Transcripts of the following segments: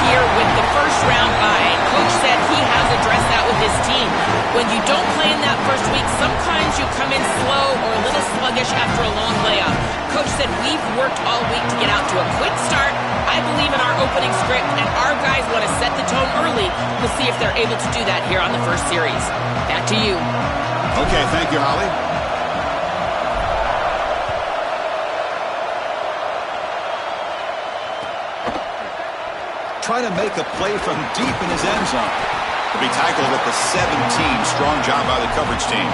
here with the first-round bye. Coach said he has addressed that with his team. When you don't play in that first week, sometimes you come in slow or a little sluggish after a long layoff. Coach said we've worked all week to get out to a quick start. I believe in our opening script, and our guys want to set the tone early. We'll see if they're able to do that here on the first series. Back to you. Okay, thank you, Holly. Trying to make a play from deep in his end zone. To be tackled at the 17. Strong job by the coverage team.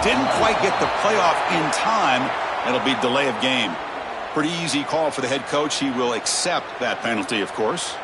Didn't quite get the playoff in time. It'll be delay of game. Pretty easy call for the head coach. He will accept that penalty, of course.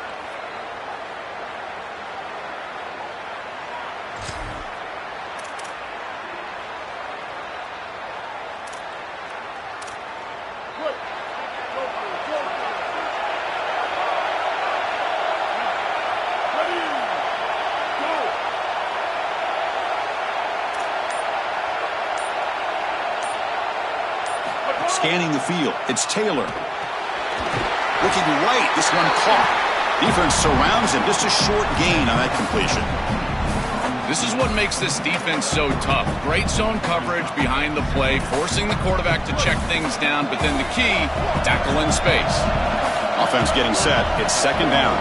Scanning the field. It's Taylor. Looking right. This one caught. Defense surrounds him. Just a short gain on that completion. This is what makes this defense so tough. Great zone coverage behind the play, forcing the quarterback to check things down, but then the key, tackle in space. Offense getting set. It's second down.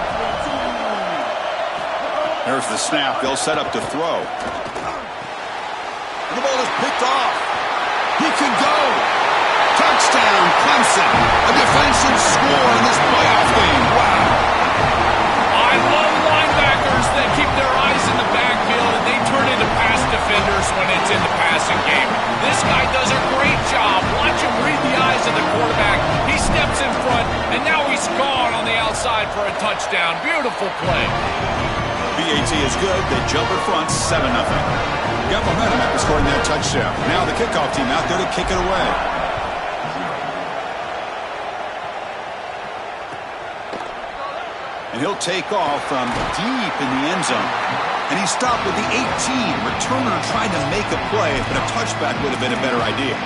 There's the snap. They'll set up to throw. And the ball is picked off. He can go. Touchdown, Clemson. A defensive score in this playoff game. Wow. I love linebackers that keep their eyes in the backfield and they turn into pass defenders when it's in the passing game. This guy does a great job. Watch him read the eyes of the quarterback. He steps in front, and now he's gone on the outside for a touchdown. Beautiful play. BAT is good. They jump in front, 7-0. Got momentum after scoring that touchdown. Now the kickoff team out there to kick it away. And he'll take off from deep in the end zone. And he stopped with the 18. Returner trying to make a play, but a touchback would have been a better idea.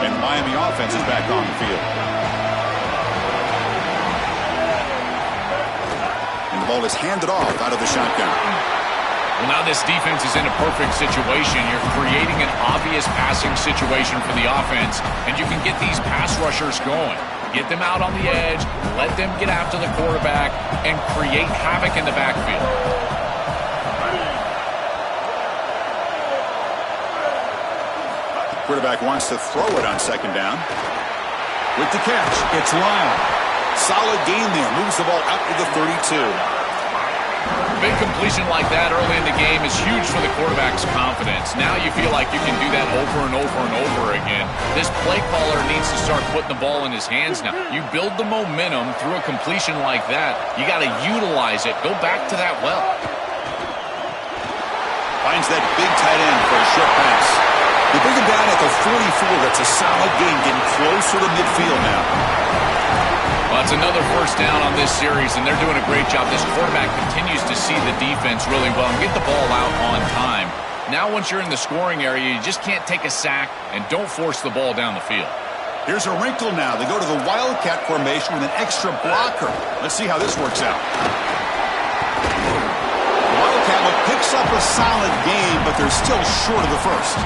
And the Miami offense is back on the field. And the ball is handed off out of the shotgun. Well, now this defense is in a perfect situation. You're creating an obvious passing situation for the offense, and you can get these pass rushers going. Get them out on the edge, let them get after the quarterback, and create havoc in the backfield. Quarterback wants to throw it on second down. With the catch, it's Lyle. Solid gain there. Moves the ball out to the 32. Big completion like that early in the game is huge for the quarterback's confidence. Now you feel like you can do that over and over and over again. This play caller needs to start putting the ball in his hands now. You build the momentum through a completion like that. You got to utilize it. Go back to that well. Finds that big tight end for a short pass. They bring him down at the 44. That's a solid gain, getting closer to midfield now. Well, it's another first down on this series, and they're doing a great job. This quarterback continues to see the defense really well and get the ball out on time. Now, once you're in the scoring area, you just can't take a sack and don't force the ball down the field. Here's a wrinkle now. They go to the Wildcat formation with an extra blocker. Let's see how this works out. Wildcat picks up a solid game, but they're still short of the first.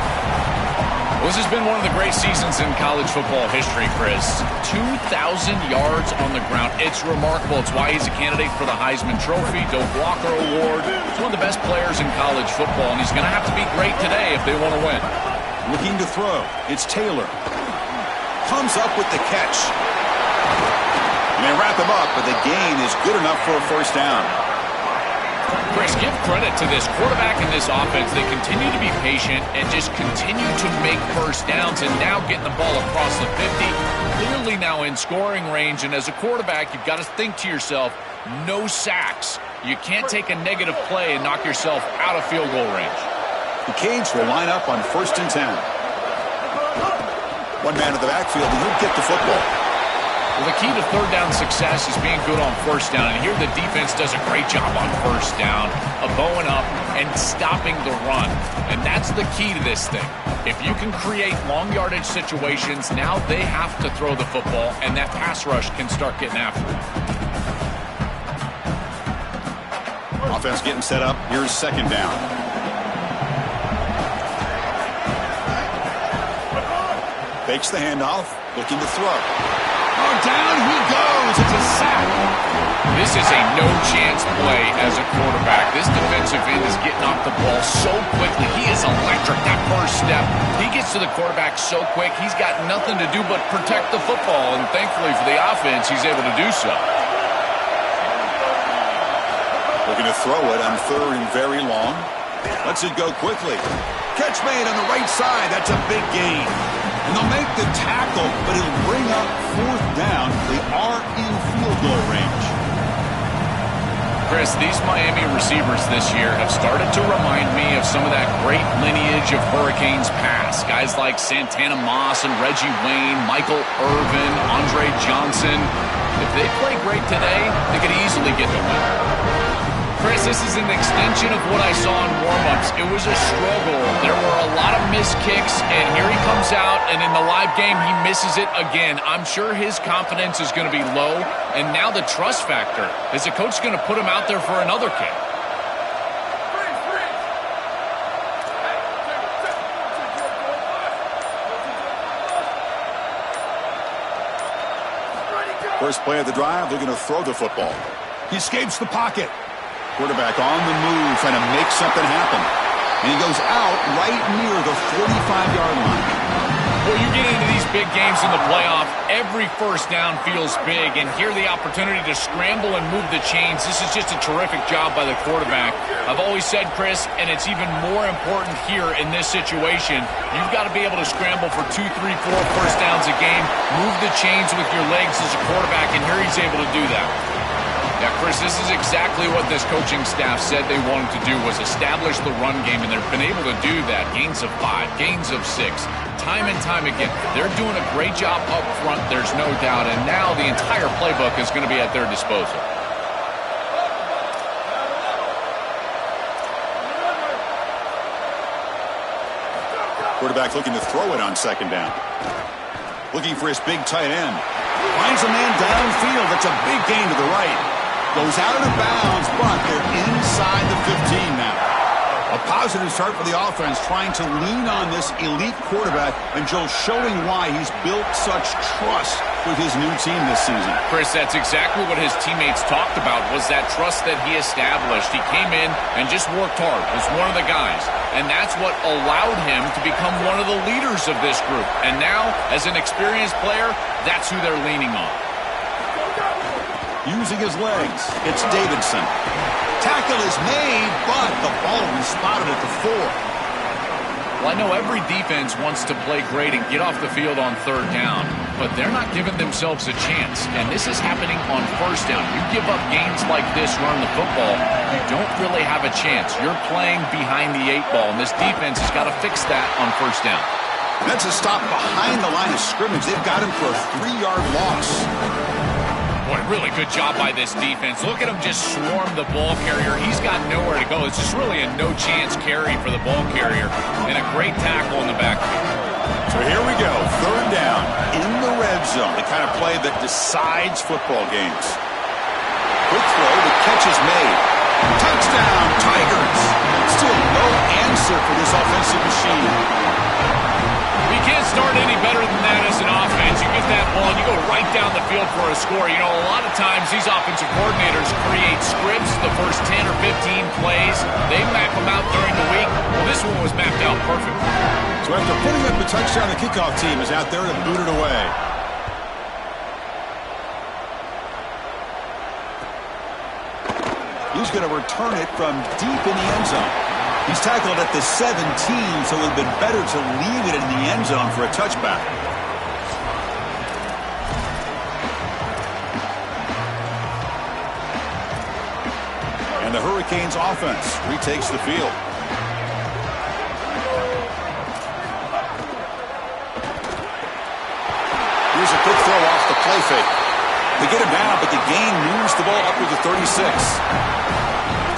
Well, this has been one of the great seasons in college football history, Chris. 2,000 yards on the ground. It's remarkable. It's why he's a candidate for the Heisman Trophy, Doak Walker Award. He's one of the best players in college football, and he's going to have to be great today if they want to win. Looking to throw. It's Taylor. Comes up with the catch. And they wrap him up, but the gain is good enough for a first down. Chris, give credit to this quarterback and this offense. They continue to be patient and just continue to make first downs, and now getting the ball across the 50. Clearly now in scoring range, and as a quarterback, you've got to think to yourself, no sacks. You can't take a negative play and knock yourself out of field goal range. The Canes will line up on 1st and 10. One man in the backfield, and he'll get the football. Well, the key to third down success is being good on first down, and here the defense does a great job on first down of bowing up and stopping the run, and that's the key to this thing. If you can create long yardage situations, now they have to throw the football, and that pass rush can start getting after it. Offense getting set up. Here's 2nd down. Fakes the handoff, looking to throw. Oh, down he goes. It's a sack. This is a no-chance play as a quarterback. This defensive end is getting off the ball so quickly. He is electric. That first step, he gets to the quarterback so quick, he's got nothing to do but protect the football, and thankfully for the offense, he's able to do so. Looking to throw it on 3rd and very long. Lets it go quickly. Catch made on the right side. That's a big gain. And they'll make the tackle, but it'll bring up 4th down. They are in field goal range. Chris, these Miami receivers this year have started to remind me of some of that great lineage of Hurricanes past. Guys like Santana Moss and Reggie Wayne, Michael Irvin, Andre Johnson. If they play great today, they could easily get the win. Chris, this is an extension of what I saw in warm-ups. It was a struggle. There were a lot of missed kicks, and here he comes out, and in the live game, he misses it again. I'm sure his confidence is going to be low, and now the trust factor. Is the coach going to put him out there for another kick? First play of the drive, they're going to throw the football. He escapes the pocket. Quarterback on the move, trying to make something happen. And he goes out right near the 45-yard line. Well, you get into these big games in the playoff, every first down feels big, and here the opportunity to scramble and move the chains. This is just a terrific job by the quarterback. I've always said, Chris, and it's even more important here in this situation, you've got to be able to scramble for 2, 3, 4 first downs a game, move the chains with your legs as a quarterback, and here he's able to do that. Yeah, Chris, this is exactly what this coaching staff said they wanted to do, was establish the run game, and they've been able to do that. Gains of 5, gains of 6, time and time again. They're doing a great job up front, there's no doubt, and now the entire playbook is going to be at their disposal. Quarterback looking to throw it on 2nd down. Looking for his big tight end. Finds a man downfield. That's a big gain to the right. Goes out of bounds, but they're inside the 15 now. A positive start for the offense, trying to lean on this elite quarterback, and Joe showing why he's built such trust with his new team this season. Chris, that's exactly what his teammates talked about, was that trust that he established. He came in and just worked hard, was one of the guys, and that's what allowed him to become one of the leaders of this group. And now, as an experienced player, that's who they're leaning on. Using his legs, it's Davidson. Tackle is made, but the ball was spotted at the 4. Well, I know every defense wants to play great and get off the field on 3rd down, but they're not giving themselves a chance, and this is happening on 1st down. You give up gains like this running the football, you don't really have a chance. You're playing behind the 8 ball, and this defense has got to fix that on 1st down. And that's a stop behind the line of scrimmage. They've got him for a 3-yard loss. Boy, really good job by this defense. Look at him just swarm the ball carrier. He's got nowhere to go. It's just really a no-chance carry for the ball carrier, and a great tackle in the backfield. So here we go, 3rd down in the red zone, the kind of play that decides football games. Quick throw, the catch is made. Touchdown, Tigers! Still no answer for this offensive machine. You can't start any better than that as an offense. You get that ball and you go right down the field for a score. You know, a lot of times these offensive coordinators create scripts the first 10 or 15 plays. They map them out during the week. Well, this one was mapped out perfectly. So after putting up the touchdown, the kickoff team is out there to boot it away. who's going to return it from deep in the end zone. He's tackled at the 17, so it would have been better to leave it in the end zone for a touchback. And the Hurricanes offense retakes the field. Here's a quick throw off the play fake. They get him down, but the gain moves the ball up to the 36.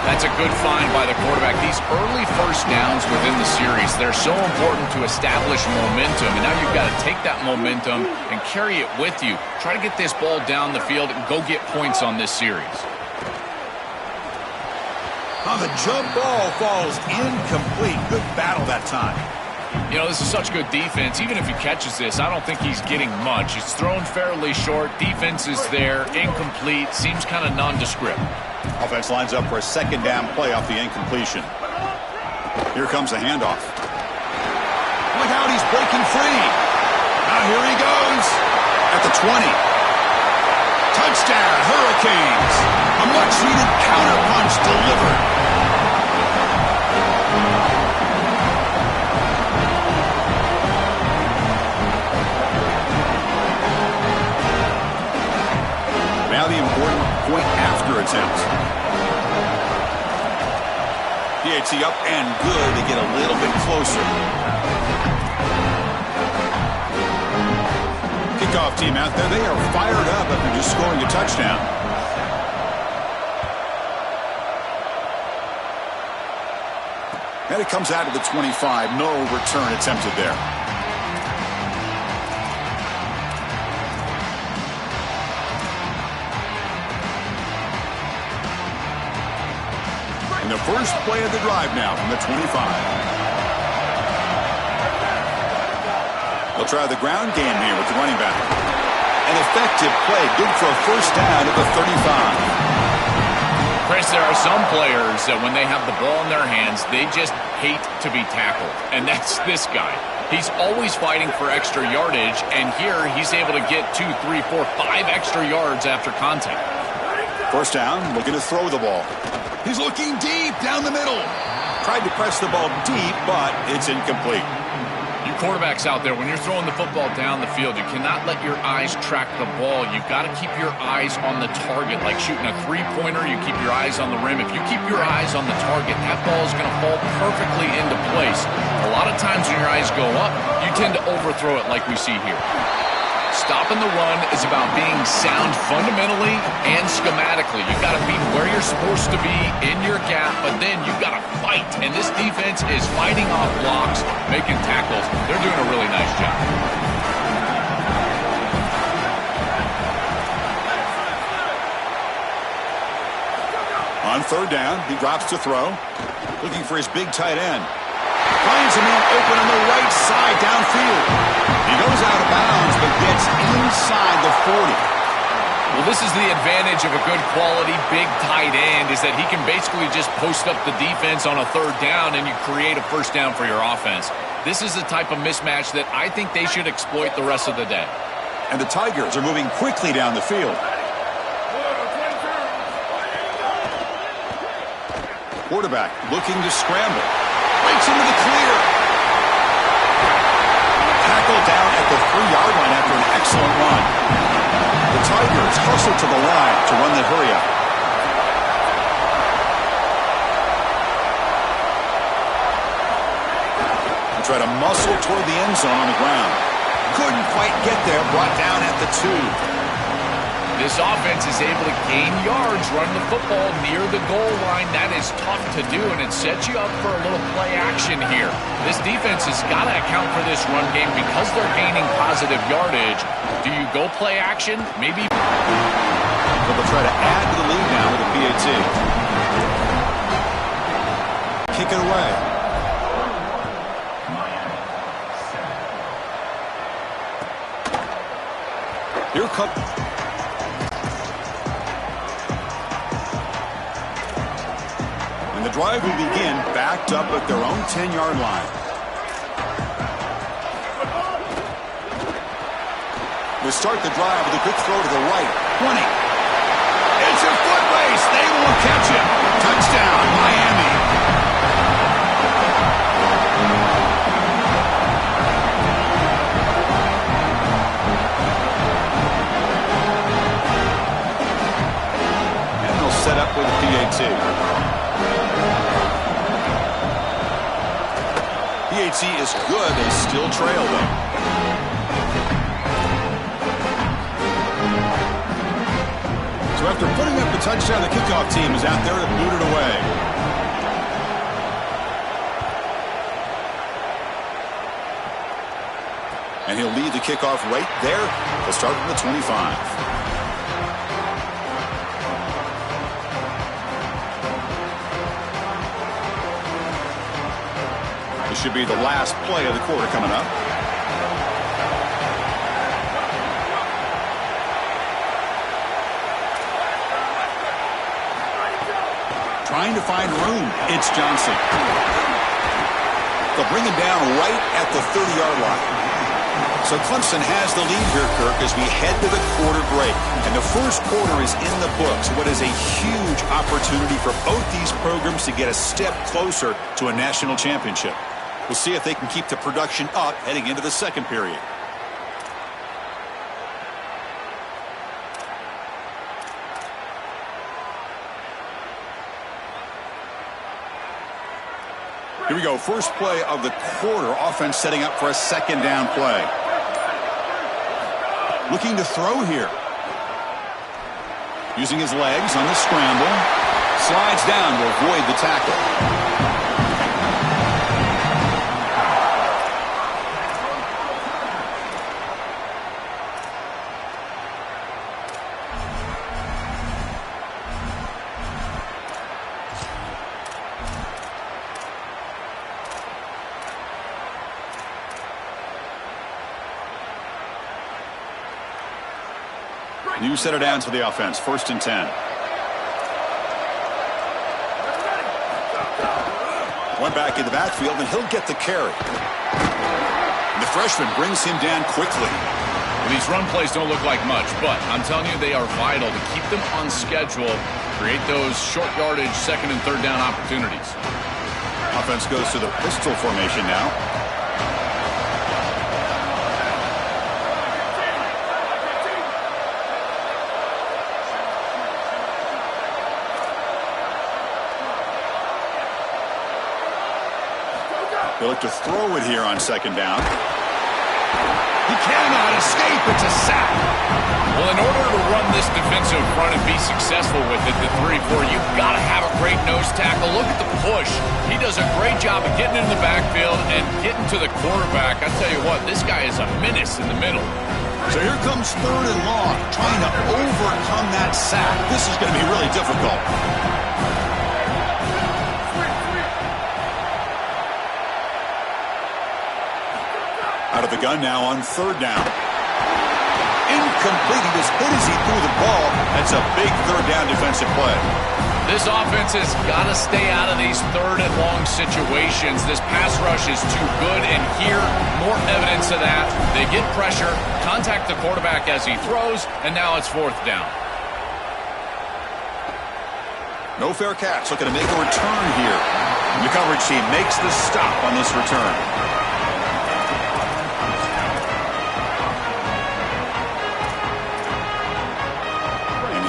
That's a good find by the quarterback. These early first downs within the series, they're so important to establish momentum. And now you've got to take that momentum and carry it with you. Try to get this ball down the field and go get points on this series. On the jump ball falls incomplete. Good battle that time. You know, this is such good defense. Even if he catches this, I don't think he's getting much. It's thrown fairly short. Defense is there. Incomplete. Seems kind of nondescript. Offense lines up for a second down play off the incompletion. Here comes the handoff. Look out, he's breaking free. Now here he goes. At the 20. Touchdown, Hurricanes. A much-needed counterpunch delivered. Now the important point after attempt. PAT up and good to get a little bit closer. Kickoff team out there. They are fired up after just scoring a touchdown. And it comes out of the 25. No return attempted there. And the first play of the drive now from the 25. They'll try the ground game here with the running back. An effective play. Good for a first down at the 35. Chris, there are some players that when they have the ball in their hands, they just hate to be tackled. And that's this guy. He's always fighting for extra yardage, and here he's able to get 2, 3, 4, 5 extra yards after contact. First down, looking to throw the ball. He's looking deep down the middle. Tried to press the ball deep, but it's incomplete. You quarterbacks out there, when you're throwing the football down the field, you cannot let your eyes track the ball. You've got to keep your eyes on the target. Like shooting a three-pointer, you keep your eyes on the rim. If you keep your eyes on the target, that ball is going to fall perfectly into place. A lot of times when your eyes go up, you tend to overthrow it like we see here. Stopping the run is about being sound fundamentally and schematically. You've got to be where you're supposed to be in your gap, but then you've got to fight. And this defense is fighting off blocks, making tackles. They're doing a really nice job. On third down, he drops to throw. Looking for his big tight end. Finds a man open on the right side downfield. He goes out of bounds, but gets inside the 40. Well, this is the advantage of a good quality big tight end, is that he can basically just post up the defense on a third down and you create a first down for your offense. This is the type of mismatch that I think they should exploit the rest of the day. And the Tigers are moving quickly down the field. Quarterback looking to scramble. Breaks into the clear. Tackled down at the 3-yard line after an excellent run. The Tigers hustle to the line to run the hurry-up. They try to muscle toward the end zone on the ground. Couldn't quite get there, brought down at the 2. This offense is able to gain yards running the football near the goal line. That is tough to do, and it sets you up for a little play action here. This defense has got to account for this run game because they're gaining positive yardage. Do you go play action? Maybe. But they'll try to add to the lead now with a PAT. Kick it away. Here comes... The drive will begin backed up at their own 10-yard line. They start the drive with a quick throw to the right. 20. It's a foot race. They won't catch him. Touchdown, Miami. And they'll set up with a PAT. PAT is good. They still trail, though. So after putting up the touchdown, the kickoff team is out there to boot it away. And he'll lead the kickoff right there. He'll start from the 25. This should be the last play of the quarter coming up. Trying to find room. It's Johnson. They'll bring him down right at the 30-yard line. So Clemson has the lead here, Kirk, as we head to the quarter break. And the first quarter is in the books. What is a huge opportunity for both these programs to get a step closer to a national championship. We'll see if they can keep the production up heading into the second period. Here we go. First play of the quarter. Offense setting up for a second down play. Looking to throw here. Using his legs on the scramble. Slides down to avoid the tackle. New set it down to the offense. 1st and 10. One back in the backfield, and he'll get the carry. And the freshman brings him down quickly. Well, these run plays don't look like much, but I'm telling you, they are vital to keep them on schedule, create those short yardage second and third down opportunities. Offense goes to the pistol formation now. They look to throw it here on second down. He cannot escape. It's a sack. Well, in order to run this defensive front and be successful with it, the 3-4, you've got to have a great nose tackle. Look at the push. He does a great job of getting in the backfield and getting to the quarterback. I tell you what, this guy is a menace in the middle. So here comes 3rd and long, trying to overcome that sack. This is going to be really difficult. Out of the gun now on 3rd down. Incomplete. He was hit as he threw the ball. That's a big 3rd down defensive play. This offense has got to stay out of these 3rd and long situations. This pass rush is too good, and here, more evidence of that. They get pressure, contact the quarterback as he throws, and now it's 4th down. No fair catch. Looking to make a return here. And the coverage team makes the stop on this return.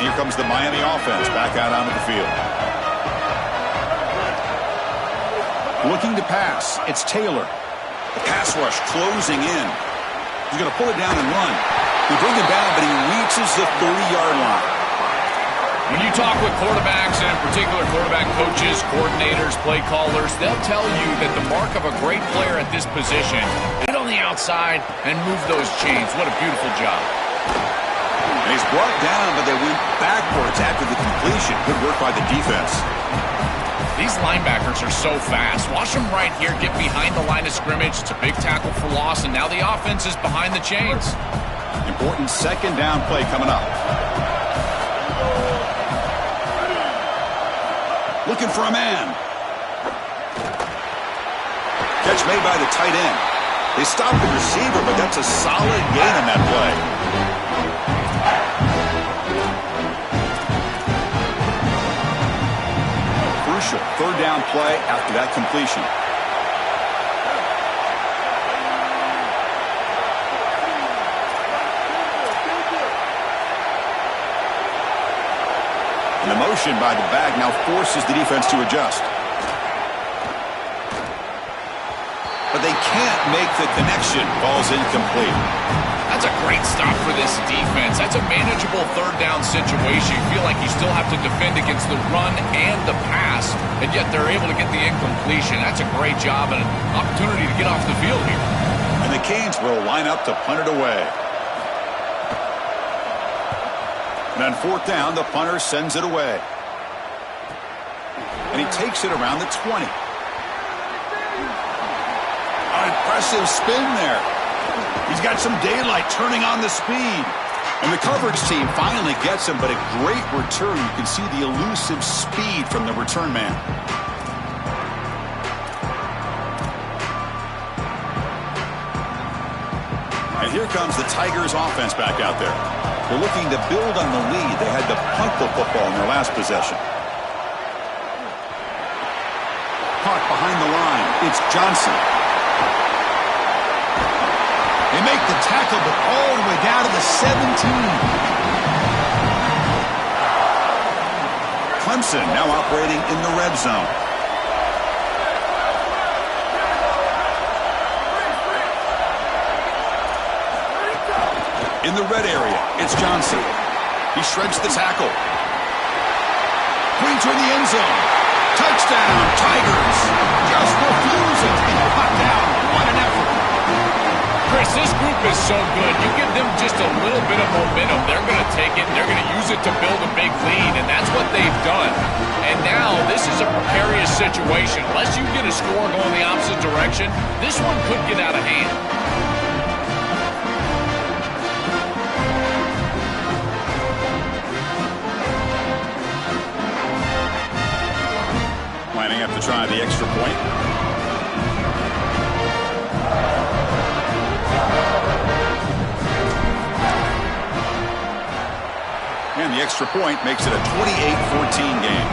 Here comes the Miami offense back out onto the field. Looking to pass. It's Taylor. The pass rush closing in. He's going to pull it down and run. They bring him down, but he reaches the 30-yard line. When you talk with quarterbacks, and in particular quarterback coaches, coordinators, play callers, they'll tell you that the mark of a great player at this position, get on the outside and move those chains. What a beautiful job. And he's brought down, but they went backwards after the completion. Good work by the defense. These linebackers are so fast. Watch them right here get behind the line of scrimmage. It's a big tackle for loss, and now the offense is behind the chains. Important second down play coming up. Looking for a man. Catch made by the tight end. They stopped the receiver, but that's a solid gain on that play. crucial third down play after that completion. And the motion by the back now forces the defense to adjust. But they can't make the connection. Ball's incomplete. That's a great stop for this defense. That's a manageable third down situation. You feel like you still have to defend against the run and the pass, and yet they're able to get the incompletion. That's a great job and an opportunity to get off the field here. And the Canes will line up to punt it away. And on fourth down, the punter sends it away. And he takes it around the 20. An impressive spin there. He's got some daylight turning on the speed. And the coverage team finally gets him, but a great return. You can see the elusive speed from the return man. And here comes the Tigers offense back out there. They're looking to build on the lead. They had to punt the football in their last possession. Caught behind the line. It's Johnson. They make the tackle, but all the way down to the 17. Clemson now operating in the red zone. In the red area, it's Johnson. He shreds the tackle. Pointer in the end zone. Touchdown, Tigers. Just refusing to be knocked down. What an effort. Chris, this group is so good. You give them just a little bit of momentum, they're going to take it, and they're going to use it to build a big lead, and that's what they've done. And now, this is a precarious situation. Unless you get a score going the opposite direction, this one could get out of hand. Lining up to try the extra point. And the extra point makes it a 28-14 game.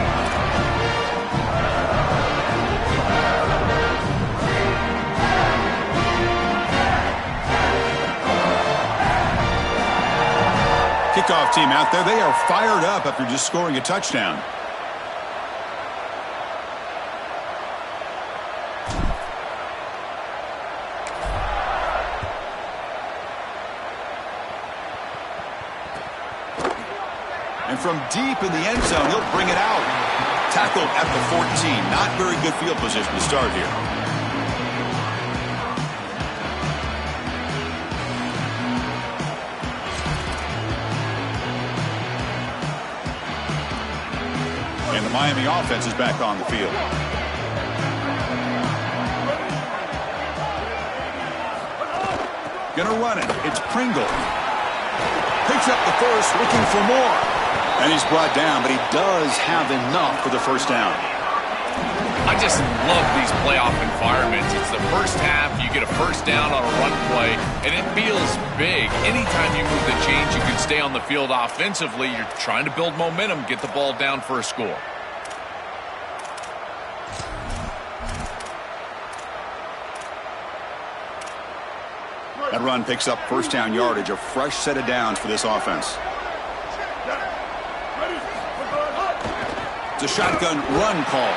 Kickoff team out there. They are fired up after just scoring a touchdown. And from deep in the end zone, he'll bring it out. Tackled at the 14. Not very good field position to start here. And the Miami offense is back on the field. Gonna run it. It's Pringle. Picks up the first, looking for more. And he's brought down, but he does have enough for the first down. I just love these playoff environments. It's the first half, you get a first down on a run play, and it feels big. Anytime you move the chains, you can stay on the field offensively. You're trying to build momentum, get the ball down for a score. That run picks up first down yardage, a fresh set of downs for this offense. It's a shotgun run call.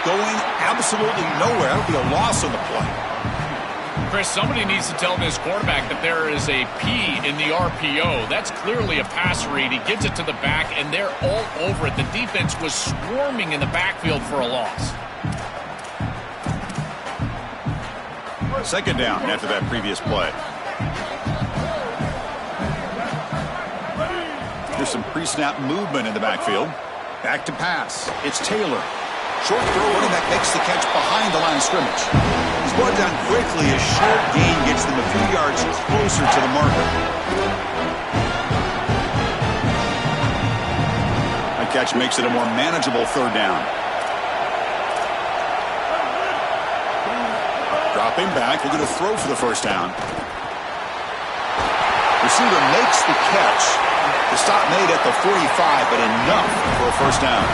Going absolutely nowhere. That'll be a loss on the play. Chris, somebody needs to tell this quarterback that there is a P in the RPO. That's clearly a pass read. He gives it to the back, and they're all over it. The defense was swarming in the backfield for a loss. Second down after that previous play. There's some pre-snap movement in the backfield. Back to pass. It's Taylor. Short throw, running back makes the catch behind the line of scrimmage. He's brought down quickly as short gain gets them a few yards closer to the marker. That catch makes it a more manageable third down. Dropping back, looking to throw for the first down. Receiver makes the catch. The stop made at the 45, but enough for a first down.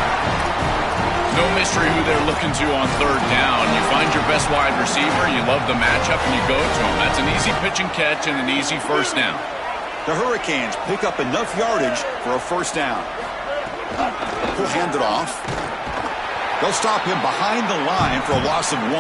No mystery who they're looking to on third down. You find your best wide receiver, you love the matchup, and you go to him. That's an easy pitch and catch and an easy first down. The Hurricanes pick up enough yardage for a first down. He'll hand it off. They'll stop him behind the line for a loss of 1.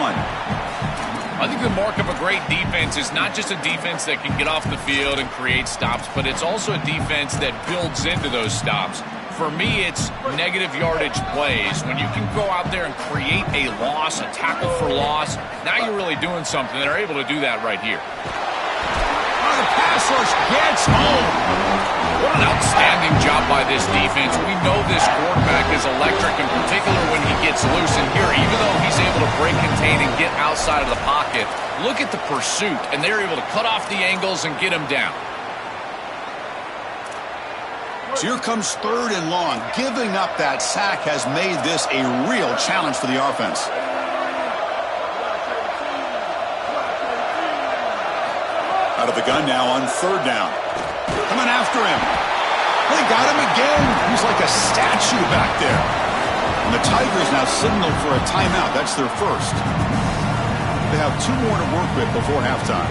I think the mark of a great defense is not just a defense that can get off the field and create stops, but it's also a defense that builds into those stops. For me, it's negative yardage plays. When you can go out there and create a loss, a tackle for loss, now you're really doing something. They're able to do that right here. Oh, the pass rush gets home. What an outstanding job by this defense. We know this quarterback is electric, in particular when he gets loose. And here, even though he's able to break, contain, and get outside of the pocket, look at the pursuit. And they're able to cut off the angles and get him down. So here comes third and long. Giving up that sack has made this a real challenge for the offense. Out of the gun now on third down. Coming after him. They got him again. He's like a statue back there. And the Tigers now signal for a timeout. That's their first. They have 2 more to work with before halftime.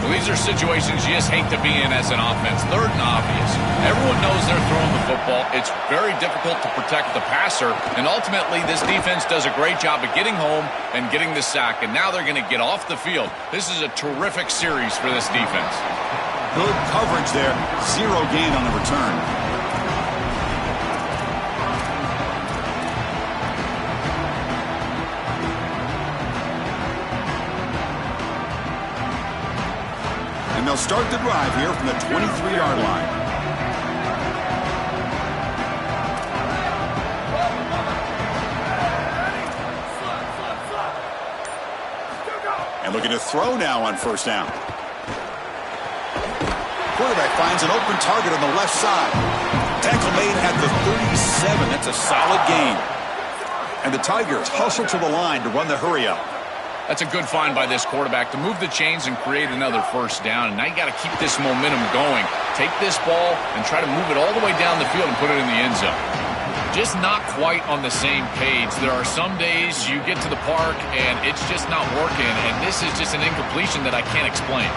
Well, these are situations you just hate to be in as an offense. Third and obvious. Everyone knows they're throwing the football. It's very difficult to protect the passer. And ultimately, this defense does a great job of getting home and getting the sack. And now they're going to get off the field. This is a terrific series for this defense. Good coverage there. 0 gain on the return. And they'll start the drive here from the 23-yard line. And looking to throw now on first down. Quarterback finds an open target on the left side. Tackle made at the 37. That's a solid gain. And the Tigers hustle to the line to run the hurry-up. That's a good find by this quarterback to move the chains and create another first down. And now you got to keep this momentum going. Take this ball and try to move it all the way down the field and put it in the end zone. Just not quite on the same page. There are some days you get to the park and it's just not working. And this is just an incompletion that I can't explain.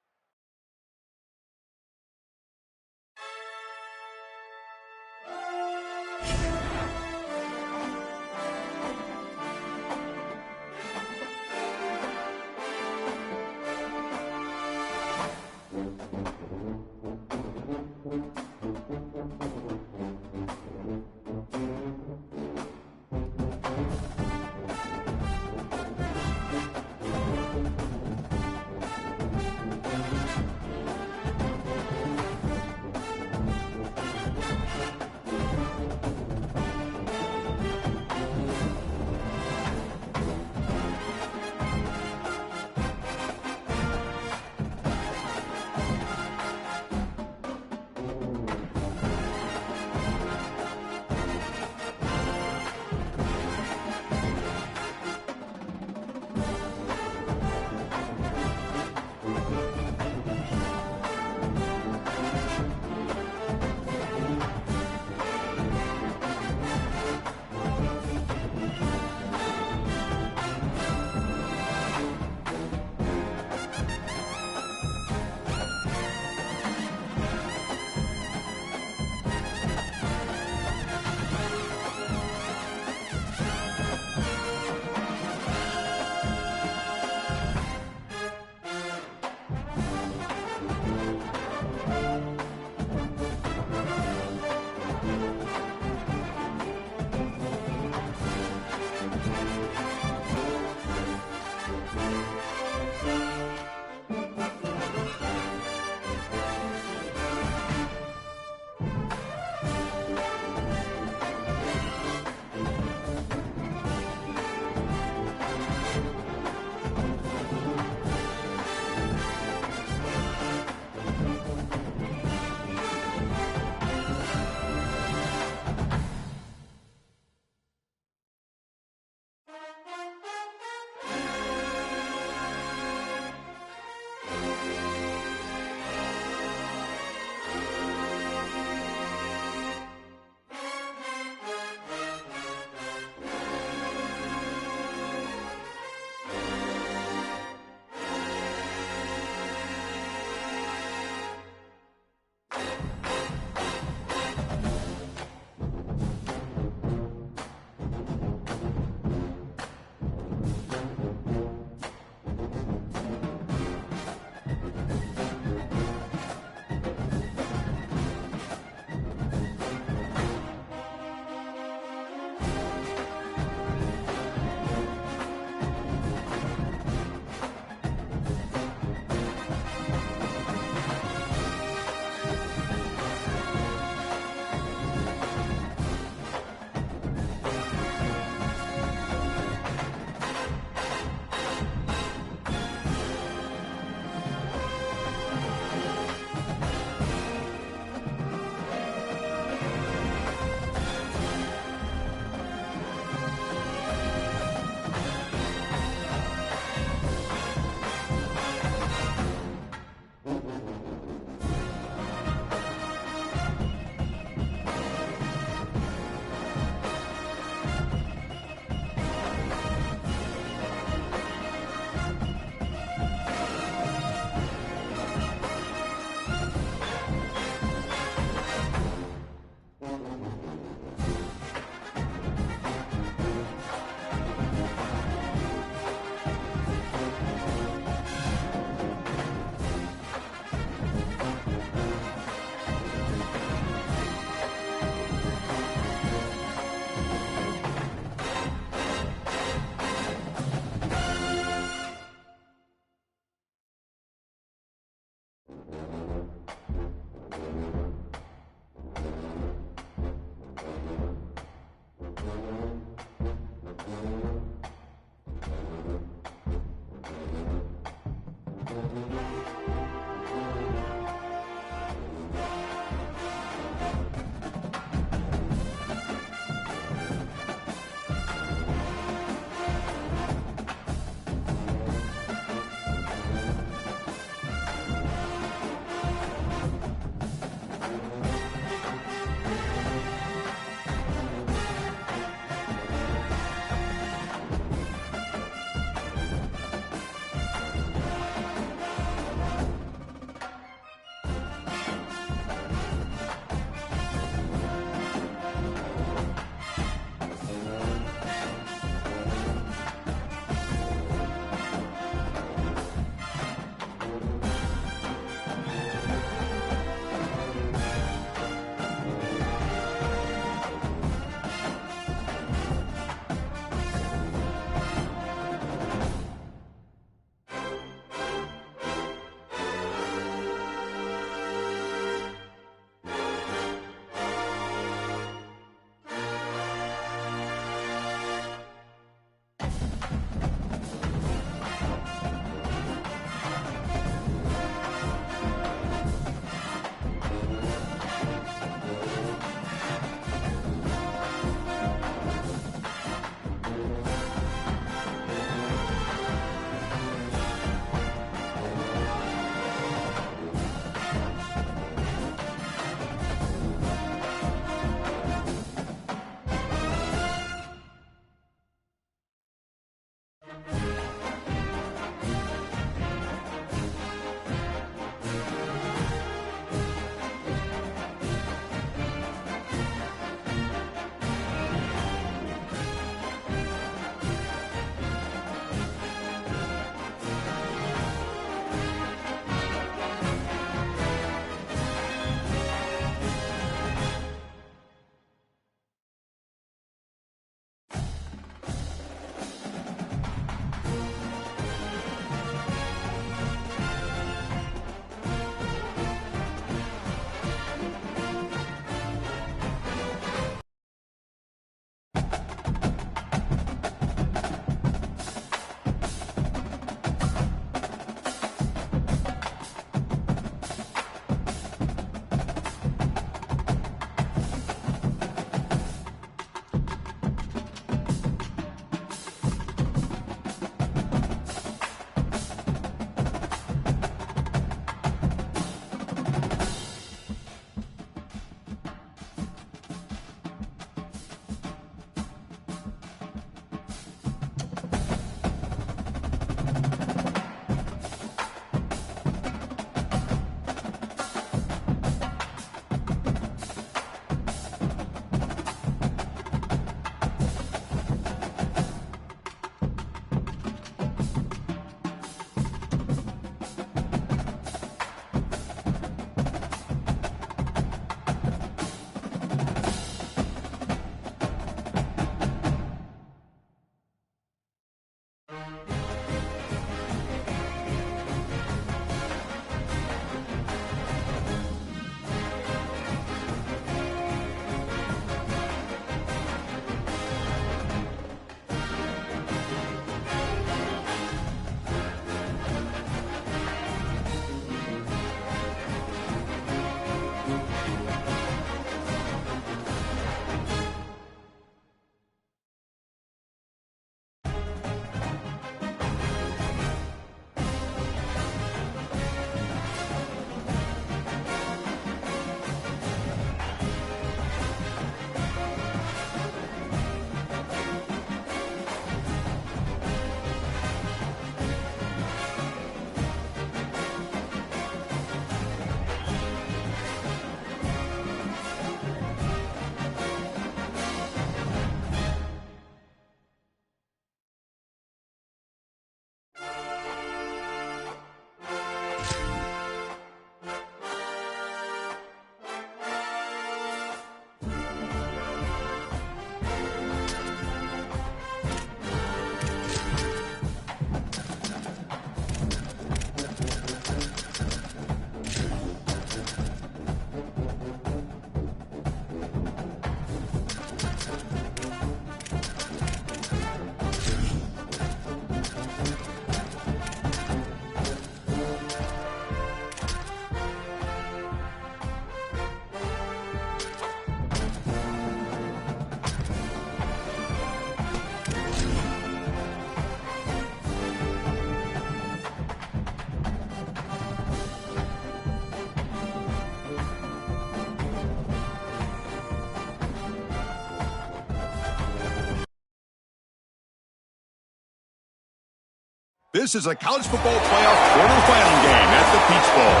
This is a college football playoff quarterfinal game at the Peach Bowl.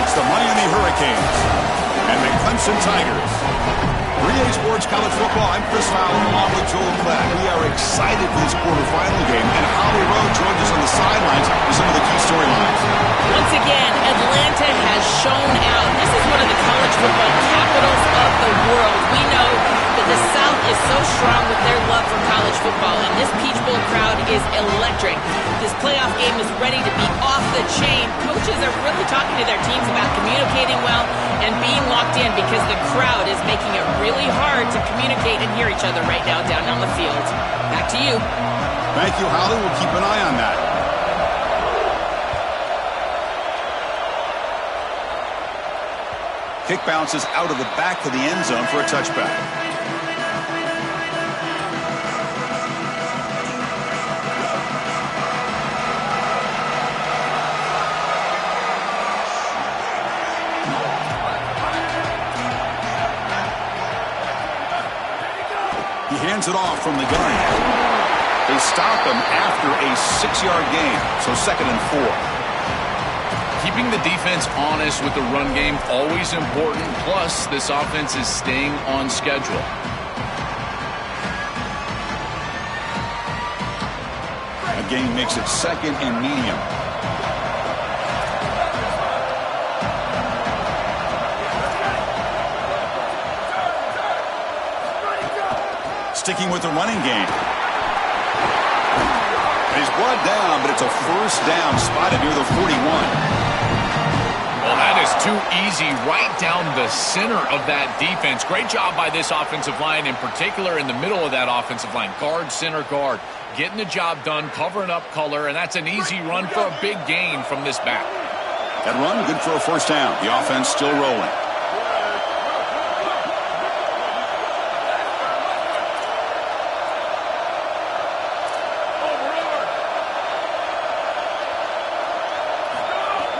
It's the Miami Hurricanes and the Clemson Tigers. 3A Sports College Football, I'm Chris Fowler along with Joel Clem. We are excited for this quarterfinal game, and Holly Rowe joins us on the sidelines with some of the key storylines. Once again, Atlanta has shown out. This is one of the college football capitals of the world. We know that the South is so strong with their love for college football, and this Peach Bowl crowd is electric. This playoff game is ready to be off the chain. Coaches are really talking to their teams about communicating well and being locked in because the crowd is making it really hard to communicate and hear each other right now down on the field. Back to you. Thank you, Holly. We'll keep an eye on that. Kick bounces out of the back of the end zone for a touchback. He hands it off from the gun. They stop him after a 6-yard gain, so 2nd and 4. Keeping the defense honest with the run game, always important. Plus, this offense is staying on schedule. A gain makes it 2nd and medium. Sticking with the running game. He's brought down, but it's a first down spotted near the 41. Well, that is too easy right down the center of that defense. Great job by this offensive line, in particular in the middle of that offensive line. Guard, center, guard. Getting the job done, covering up color, and that's an easy run for a big gain from this back. That run, good for a first down. The offense still rolling.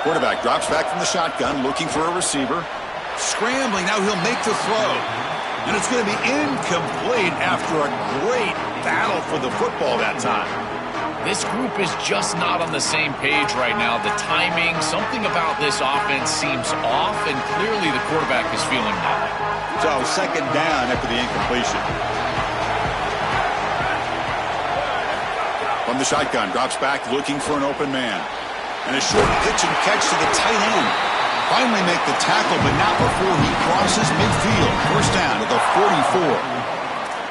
Quarterback drops back from the shotgun, looking for a receiver. Scrambling, now he'll make the throw. And it's going to be incomplete after a great battle for the football that time. This group is just not on the same page right now. The timing, something about this offense seems off, and clearly the quarterback is feeling that. So 2nd down after the incompletion. From the shotgun, drops back, looking for an open man. And a short pitch and catch to the tight end. Finally make the tackle, but not before he crosses midfield. First down at the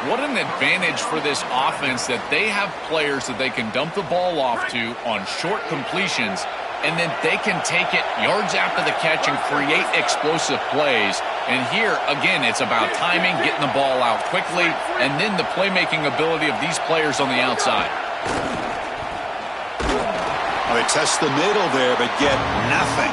44. What an advantage for this offense that they have players that they can dump the ball off to on short completions, and then they can take it yards after the catch and create explosive plays. And here, again, it's about timing, getting the ball out quickly, and then the playmaking ability of these players on the outside. They test the middle there, but get nothing.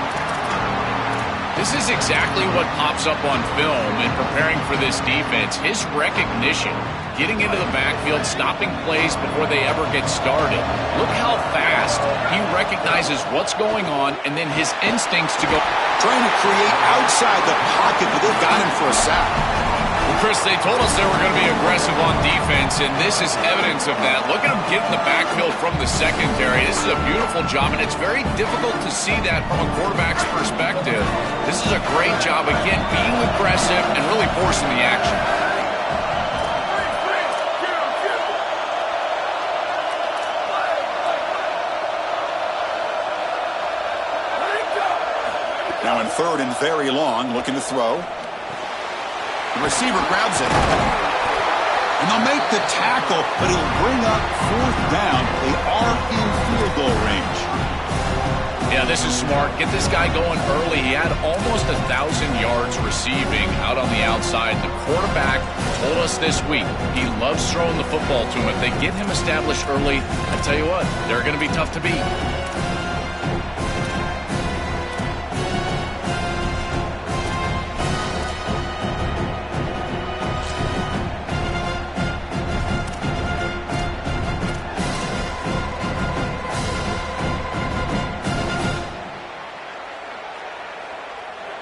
This is exactly what pops up on film in preparing for this defense. His recognition, getting into the backfield, stopping plays before they ever get started. Look how fast he recognizes what's going on, and then his instincts to go. Trying to create outside the pocket, but they've got him for a sack. Well, Chris, they told us they were going to be aggressive on defense, and this is evidence of that. Look at him get in the backfield from the secondary. This is a beautiful job, and it's very difficult to see that from a quarterback's perspective. This is a great job, again, being aggressive and really forcing the action. Now in 3rd and very long, looking to throw. The receiver grabs it. And they'll make the tackle, but he'll bring up 4th down. They are in field goal range. Yeah, this is smart. Get this guy going early. He had almost 1,000 yards receiving out on the outside. The quarterback told us this week he loves throwing the football to him. If they get him established early, I tell you what, they're going to be tough to beat.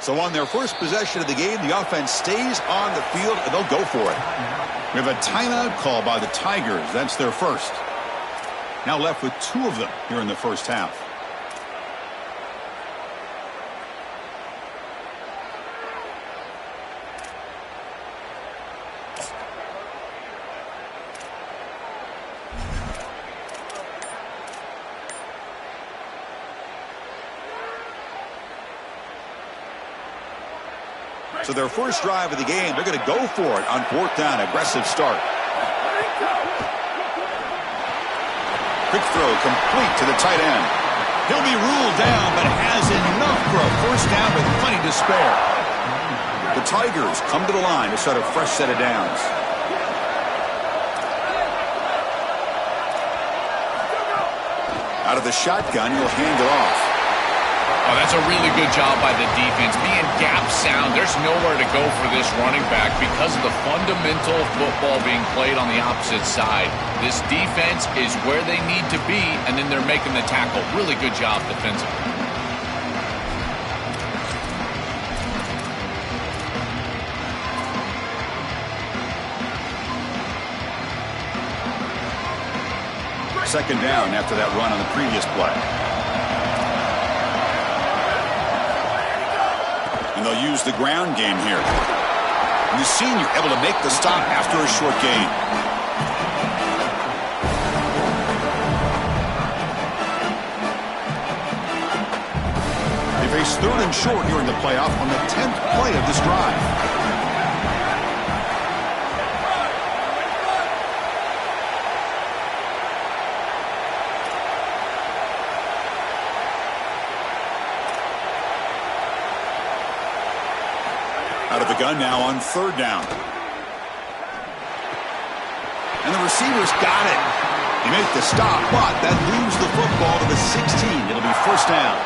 So on their first possession of the game, the offense stays on the field, and they'll go for it. We have a timeout call by the Tigers. That's their first. Now left with 2 of them here in the first half. So their first drive of the game, they're going to go for it on 4th down. Aggressive start. Quick throw complete to the tight end. He'll be ruled down, but has enough for a first down with plenty to spare. The Tigers come to the line to start a fresh set of downs. Out of the shotgun, he'll hand it off. Oh, that's a really good job by the defense. Being gap sound, there's nowhere to go for this running back because of the fundamental football being played on the opposite side. This defense is where they need to be, and then they're making the tackle. Really good job defensively. Second down after that run on the previous play. And they'll use the ground game here. And the senior able to make the stop after a short gain. They face 3rd and short here in the playoff on the 10th play of this drive. Out of the gun now on 3rd down. And the receivers got it. He made the stop, but that moves the football to the 16. It'll be first down.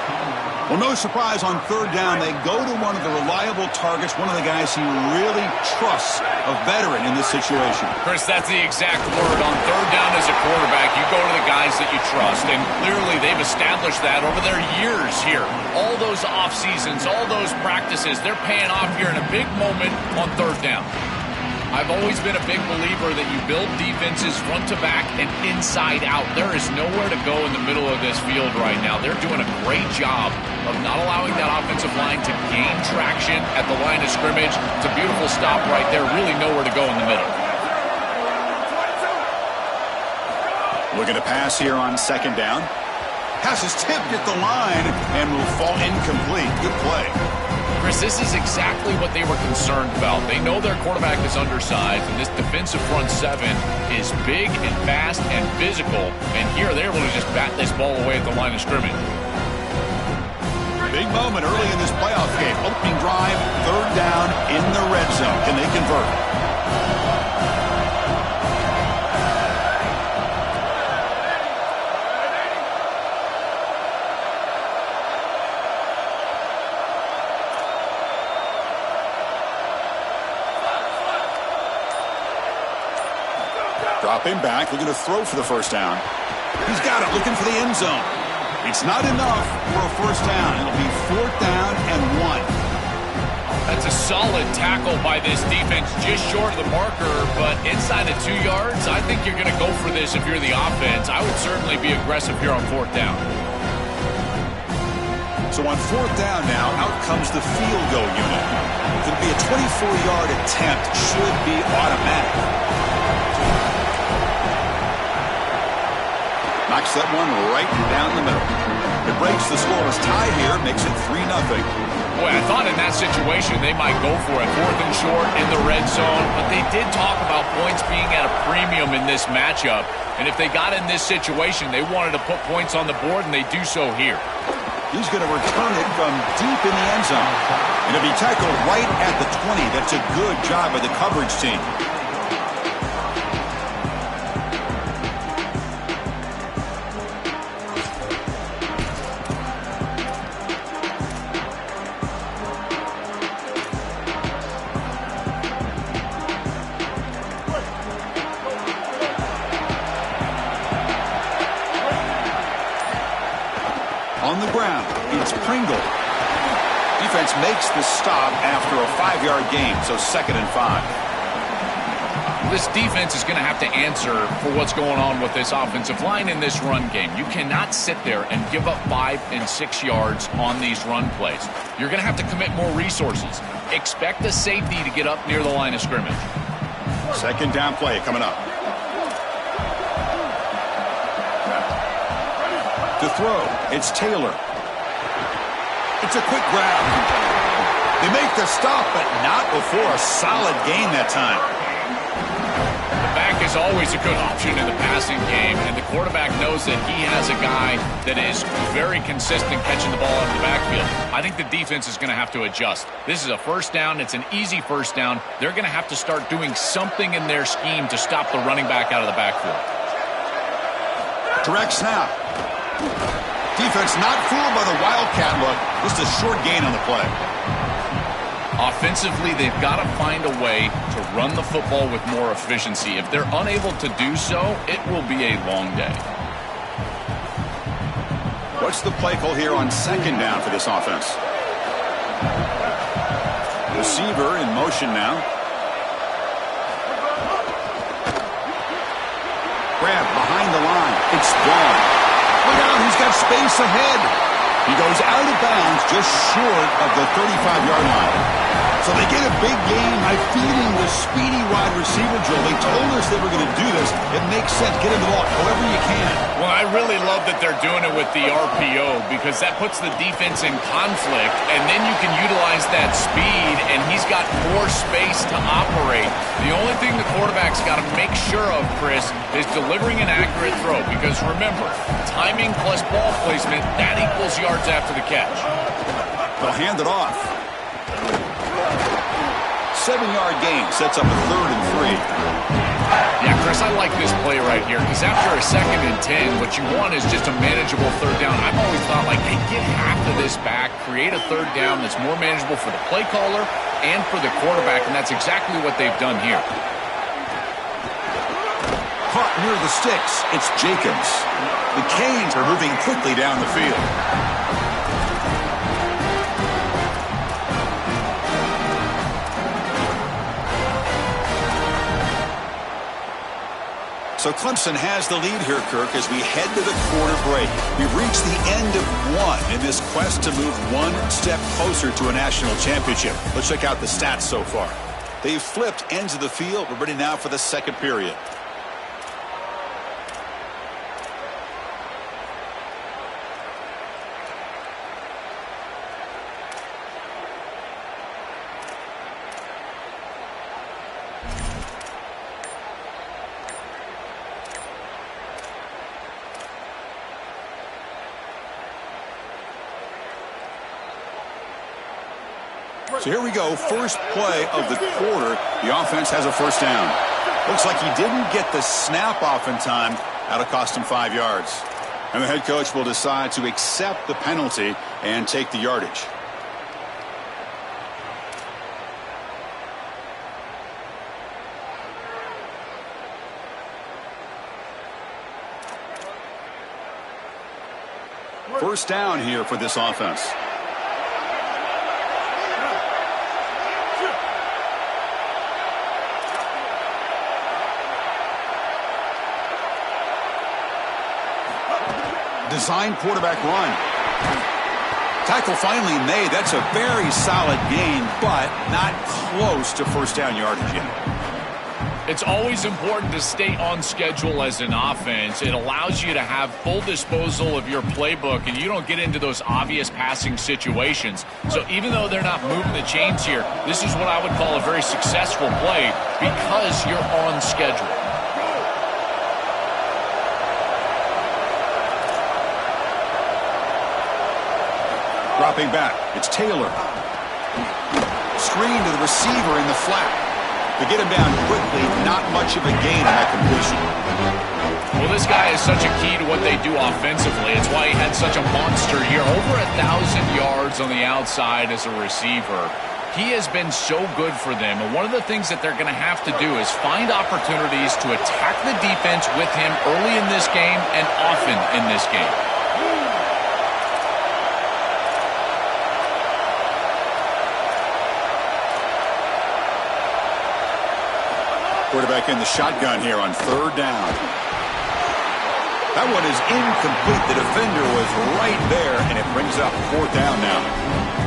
Well, no surprise on 3rd down. They go to one of the reliable targets, one of the guys he really trusts, a veteran in this situation. Chris, that's the exact word. On 3rd down as a quarterback, you go to the guys that you trust, and clearly they've established that over their years here. All those off seasons, all those practices, they're paying off here in a big moment on 3rd down. I've always been a big believer that you build defenses front to back and inside out. There is nowhere to go in the middle of this field right now. They're doing a great job of not allowing that offensive line to gain traction at the line of scrimmage. It's a beautiful stop right there. Really nowhere to go in the middle. Looking to pass here on 2nd down. Pass is tipped at the line and will fall incomplete. Good play. Chris, this is exactly what they were concerned about. They know their quarterback is undersized, and this defensive front 7 is big and fast and physical. And here they're able to just bat this ball away at the line of scrimmage. Big moment early in this playoff game. Opening drive, 3rd down in the red zone. Can they convert? Drop him back, looking to throw for the first down. He's got it, looking for the end zone. It's not enough for a first down. It'll be 4th down and 1. That's a solid tackle by this defense, just short of the marker, but inside of 2 yards, I think you're going to go for this if you're the offense. I would certainly be aggressive here on 4th down. So on 4th down now, out comes the field goal unit. It'll be a 24-yard attempt, should be automatic. Knocks that one right down the middle. It breaks the scoreless tie here, makes it 3-0. Boy, I thought in that situation they might go for it. 4th and short in the red zone, but they did talk about points being at a premium in this matchup. And if they got in this situation, they wanted to put points on the board, and they do so here. He's going to return it from deep in the end zone. And it'll be tackled right at the 20. That's a good job by the coverage team. On the ground, it's Pringle. Defense makes the stop after a 5-yard gain, so 2nd and 5. This defense is going to have to answer for what's going on with this offensive line in this run game. You cannot sit there and give up 5 and 6 yards on these run plays. You're going to have to commit more resources. Expect the safety to get up near the line of scrimmage. Second down play coming up. To throw, it's Taylor. It's a quick grab. They make the stop, but not before a solid gain that time. The back is always a good option in the passing game, and the quarterback knows that he has a guy that is very consistent catching the ball out of the backfield. I think the defense is going to have to adjust. This is a first down. It's an easy first down. They're going to have to start doing something in their scheme to stop the running back out of the backfield. Direct snap. Defense not fooled by the Wildcat look. Just a short gain on the play. Offensively, they've got to find a way to run the football with more efficiency. If they're unable to do so, it will be a long day. What's the play call here on second down for this offense? Receiver in motion now. Grab behind the line. It's gone. Look out, he's got space ahead. He goes out of bounds just short of the 35-yard line. So they get a big gain by feeding the speedy wide receiver drill. They told us they were going to do this. It makes sense. Get him the ball however you can. Well, I really love that they're doing it with the RPO because that puts the defense in conflict, and then you can utilize that speed, and he's got more space to operate. The only thing the quarterback's got to make sure of, Chris, is delivering an accurate throw because, remember, timing plus ball placement, that equals yards after the catch. They'll hand it off. 7-yard gain sets up a 3rd and 3. Yeah, Chris, I like this play right here because after a 2nd and 10, what you want is just a manageable 3rd down. I've always thought, like, hey, get half of this back, create a 3rd down that's more manageable for the play caller and for the quarterback, and that's exactly what they've done here. Caught near the sticks, it's Jacobs. The Canes are moving quickly down the field. So Clemson has the lead here, Kirk, as we head to the quarter break. We've reached the end of one in this quest to move one step closer to a national championship. Let's check out the stats so far. They've flipped ends of the field. We're ready now for the second period. So here we go, first play of the quarter. The offense has a first down. Looks like he didn't get the snap off in time. That'll cost him 5 yards. And the head coach will decide to accept the penalty and take the yardage. First down here for this offense. Design quarterback run. Tackle finally made. That's a very solid gain, but not close to first down yardage yet. It's always important to stay on schedule as an offense. It allows you to have full disposal of your playbook, and you don't get into those obvious passing situations. So even though they're not moving the chains here, this is what I would call a very successful play because you're on schedule. Dropping back, it's Taylor. Screen to the receiver in the flat. To get him down quickly, not much of a gain on that completion. Well, this guy is such a key to what they do offensively. It's why he had such a monster year. Over 1,000 yards on the outside as a receiver. He has been so good for them. And one of the things that they're going to have to do is find opportunities to attack the defense with him early in this game and often in this game. Quarterback in the shotgun here on third down. That one is incomplete. The defender was right there, and it brings up fourth down now.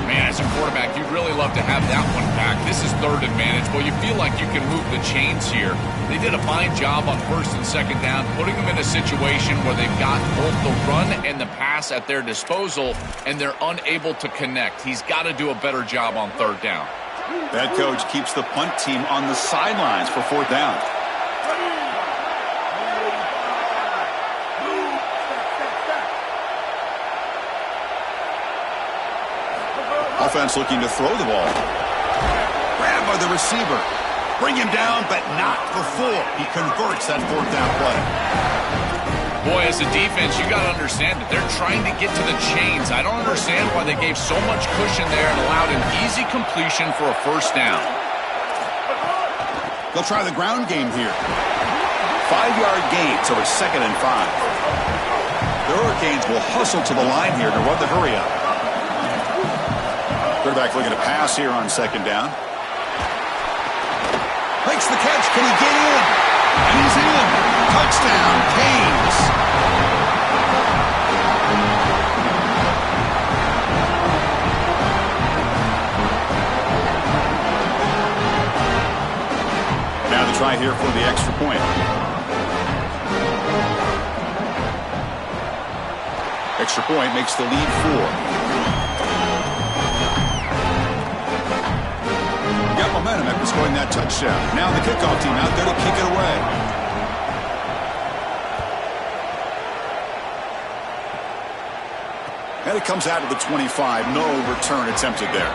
Man, as a quarterback, you'd really love to have that one back. This is third and manageable. You feel like you can move the chains here. They did a fine job on first and second down, putting them in a situation where they've got both the run and the pass at their disposal, and they're unable to connect. He's got to do a better job on third down. That coach keeps the punt team on the sidelines for fourth down. Offense looking to throw the ball. Grabbed by the receiver. Bring him down, but not before he converts that fourth down play. Boy, as a defense, you got to understand that they're trying to get to the chains. I don't understand why they gave so much cushion there and allowed an easy completion for a first down. They'll try the ground game here. 5-yard gain, so it's 2nd and 5. The Hurricanes will hustle to the line here to run the hurry up. Quarterback looking to pass here on second down. Makes the catch. Can he get in? And he's in. Touchdown, Canes. Now the try here for the extra point. Extra point makes the lead 4. Got momentum after scoring that touchdown. Now the kickoff team out there to kick it away. And it comes out of the 25. No return attempted there.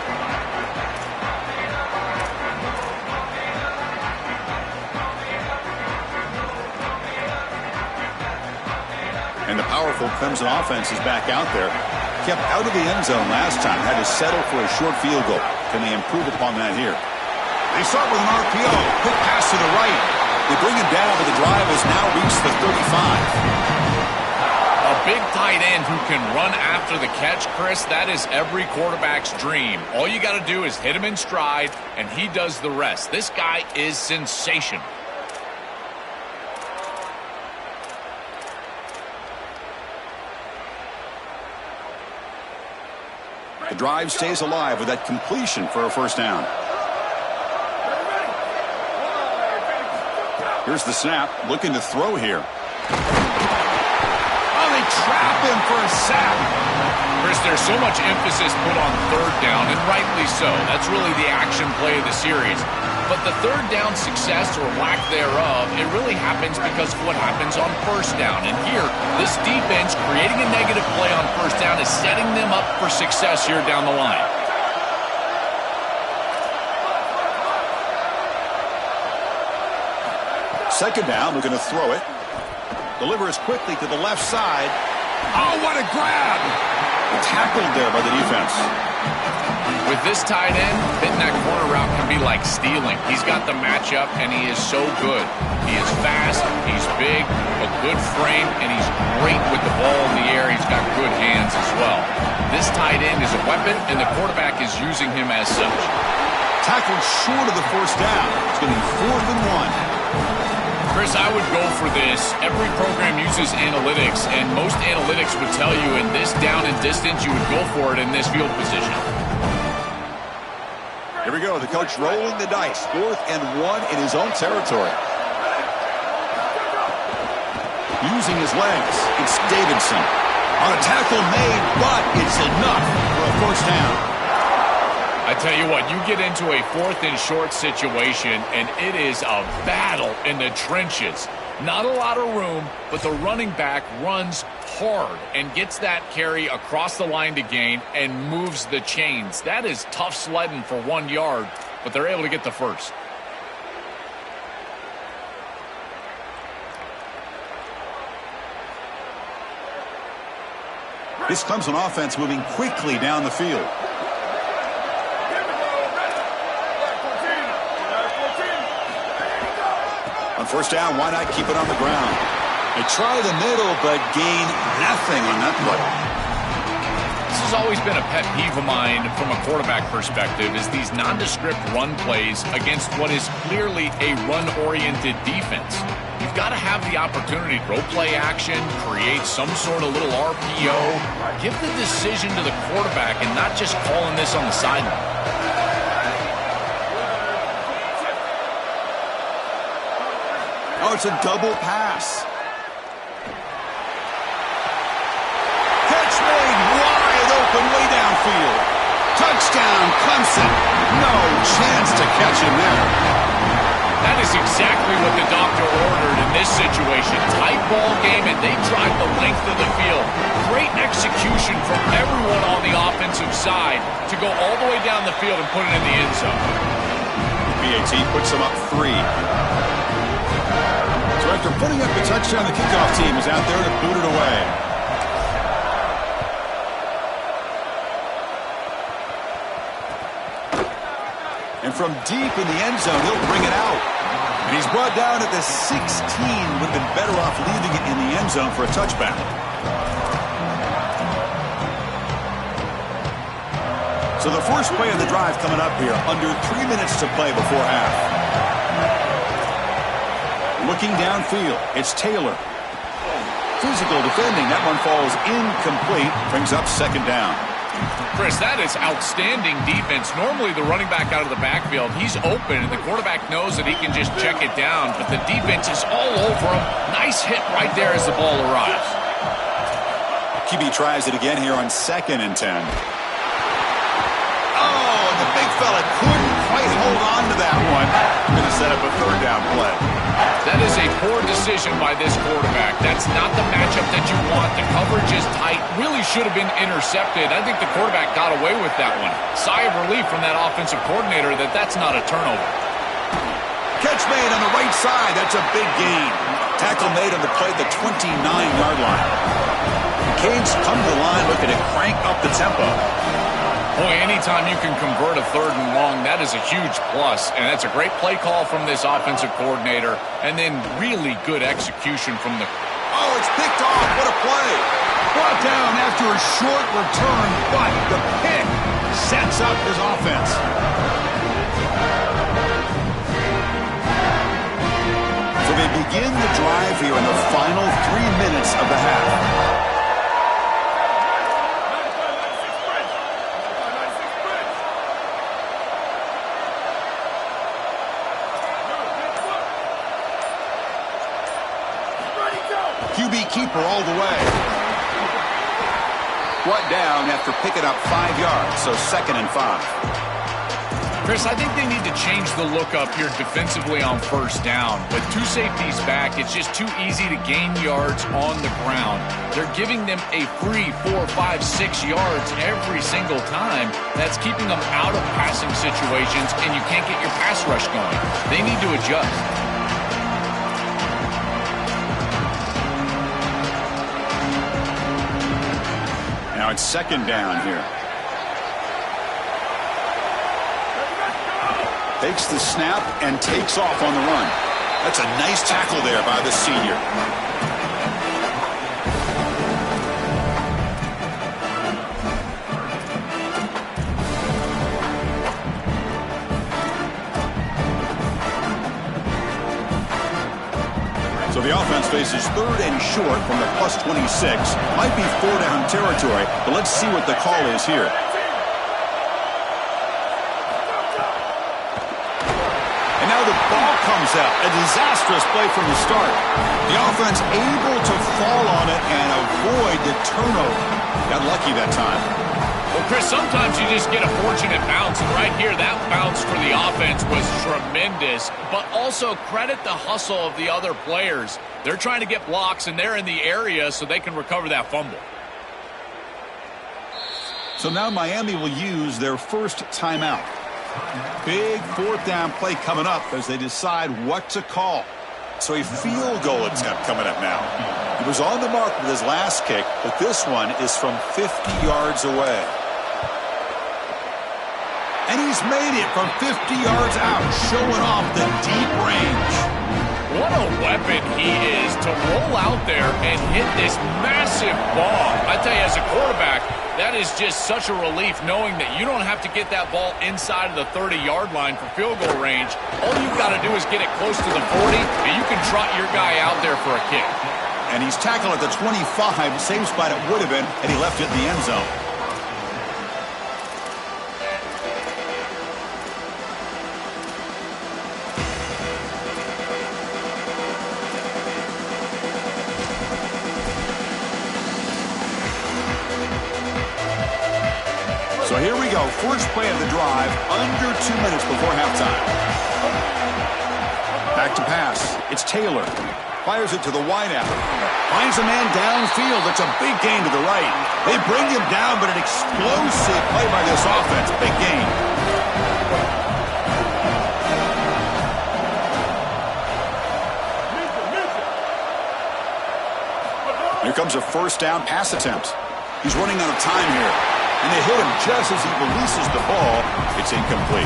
And the powerful Clemson offense is back out there. Kept out of the end zone last time. Had to settle for a short field goal. Can they improve upon that here? They start with an RPO. Quick pass to the right. They bring him down, but the drive has now reached the 35. A big tight end who can run after the catch, Chris, that is every quarterback's dream. All you got to do is hit him in stride, and he does the rest. This guy is sensational. The drive stays alive with that completion for a first down. Here's the snap, looking to throw here. Oh, they trap him for a sack. Chris, there's so much emphasis put on third down, and rightly so. That's really the action play of the series. But the third down success or lack thereof, it really happens because of what happens on first down. And here, this defense creating a negative play on first down is setting them up for success here down the line. Second down, looking to throw it. Delivers quickly to the left side. Oh, what a grab! Tackled there by the defense. With this tight end, hitting that corner route can be like stealing. He's got the matchup, and he is so good. He is fast, he's big, a good frame, and he's great with the ball in the air. He's got good hands as well. This tight end is a weapon, and the quarterback is using him as such. Tackled short of the first down. It's going to be 4th and 1. Chris, I would go for this. Every program uses analytics, and most analytics would tell you in this down and distance, you would go for it in this field position. Here we go. The coach rolling the dice. 4th and 1 in his own territory. Using his legs. It's Davidson. On a tackle made, but it's enough for a first down. I tell you what, you get into a 4th and short situation, and it is a battle in the trenches. Not a lot of room, but the running back runs hard and gets that carry across the line to gain and moves the chains. That is tough sledding for 1 yard, but they're able to get the first. This Clemson offense moving quickly down the field. On first down, why not keep it on the ground? They try the middle, but gain nothing on that play. This has always been a pet peeve of mine from a quarterback perspective, is these nondescript run plays against what is clearly a run-oriented defense. You've got to have the opportunity to throw play action, create some sort of little RPO, give the decision to the quarterback and not just calling this on the sideline. Oh, it's a double pass. Catch made wide open way downfield. Touchdown, Clemson. No chance to catch him there. That is exactly what the doctor ordered in this situation. Tight ball game, and they drive the length of the field. Great execution from everyone on the offensive side to go all the way down the field and put it in the end zone. BAT puts them up 3. So after putting up the touchdown, the kickoff team is out there to boot it away. And from deep in the end zone, he'll bring it out. And he's brought down at the 16. Would have been better off leaving it in the end zone for a touchback. So the first play of the drive coming up here. Under 3 minutes to play before half. Looking downfield, it's Taylor. Physical defending. That one falls incomplete. Brings up second down. Chris, that is outstanding defense. Normally the running back out of the backfield, he's open, and the quarterback knows that he can just check it down, but the defense is all over him. Nice hit right there as the ball arrives. QB tries it again here on 2nd and 10. Oh, the big fella couldn't quite hold on to that one. Going to set up a 3rd down play. That is a poor decision by this quarterback. That's not the matchup that you want. The coverage is tight. Really should have been intercepted. I think the quarterback got away with that one. Sigh of relief from that offensive coordinator that that's not a turnover. Catch made on the right side. That's a big gain. Tackle made on the play at the 29-yard line. Canes come to the line looking to crank up the tempo. Boy, anytime you can convert a 3rd and long, that is a huge plus. And that's a great play call from this offensive coordinator. And then really good execution from the... Oh, it's picked off. What a play. Brought down after a short return, but the pick sets up his offense. So they begin the drive here in the final 3 minutes of the half. QB keeper all the way. Brought down after picking up 5 yards, so 2nd and 5. Chris, I think they need to change the look up here defensively on 1st down. With 2 safeties back, it's just too easy to gain yards on the ground. They're giving them a free 4, 5, 6 yards every single time. That's keeping them out of passing situations, and you can't get your pass rush going. They need to adjust. Now it's 2nd down here. Takes the snap and takes off on the run. That's a nice tackle there by the senior. So the offense faces 3rd and short from the plus 26. Might be 4-down territory, but let's see what the call is here. And now the ball comes out. A disastrous play from the start. The offense able to fall on it and avoid the turnover. Got lucky that time. Well, Chris, sometimes you just get a fortunate bounce, and right here, that bounce for the offense was tremendous, but also credit the hustle of the other players. They're trying to get blocks, and they're in the area so they can recover that fumble. So now Miami will use their first timeout. Big 4th down play coming up as they decide what to call. So a field goal attempt coming up now. He was on the mark with his last kick, but this one is from 50 yards away. And he's made it from 50 yards out, showing off the deep range. What a weapon he is to roll out there and hit this massive bomb. I tell you, as a quarterback, that is just such a relief knowing that you don't have to get that ball inside of the 30-yard line for field goal range. All you've got to do is get it close to the 40, and you can trot your guy out there for a kick. And he's tackled at the 25, same spot it would have been had he left it in the end zone. So here we go, first play of the drive, under 2 minutes before halftime. Back to pass, it's Taylor. Fires it to the wideout. Finds a man downfield, it's a big gain to the right. They bring him down, but an explosive play by this offense, big gain. Here comes a first down pass attempt. He's running out of time here. And they hit him just as he releases the ball. It's incomplete.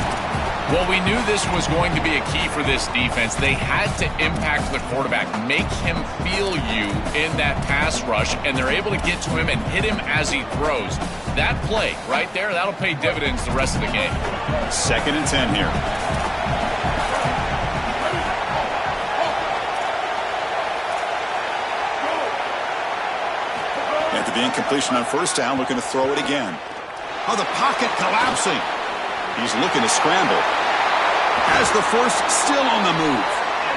Well, we knew this was going to be a key for this defense. They had to impact the quarterback, make him feel you in that pass rush, and they're able to get to him and hit him as he throws. That play right there, that'll pay dividends the rest of the game. 2nd and 10 here. After the incompletion on first down, looking to throw it again. Oh, the pocket collapsing. He's looking to scramble. Has the first, still on the move.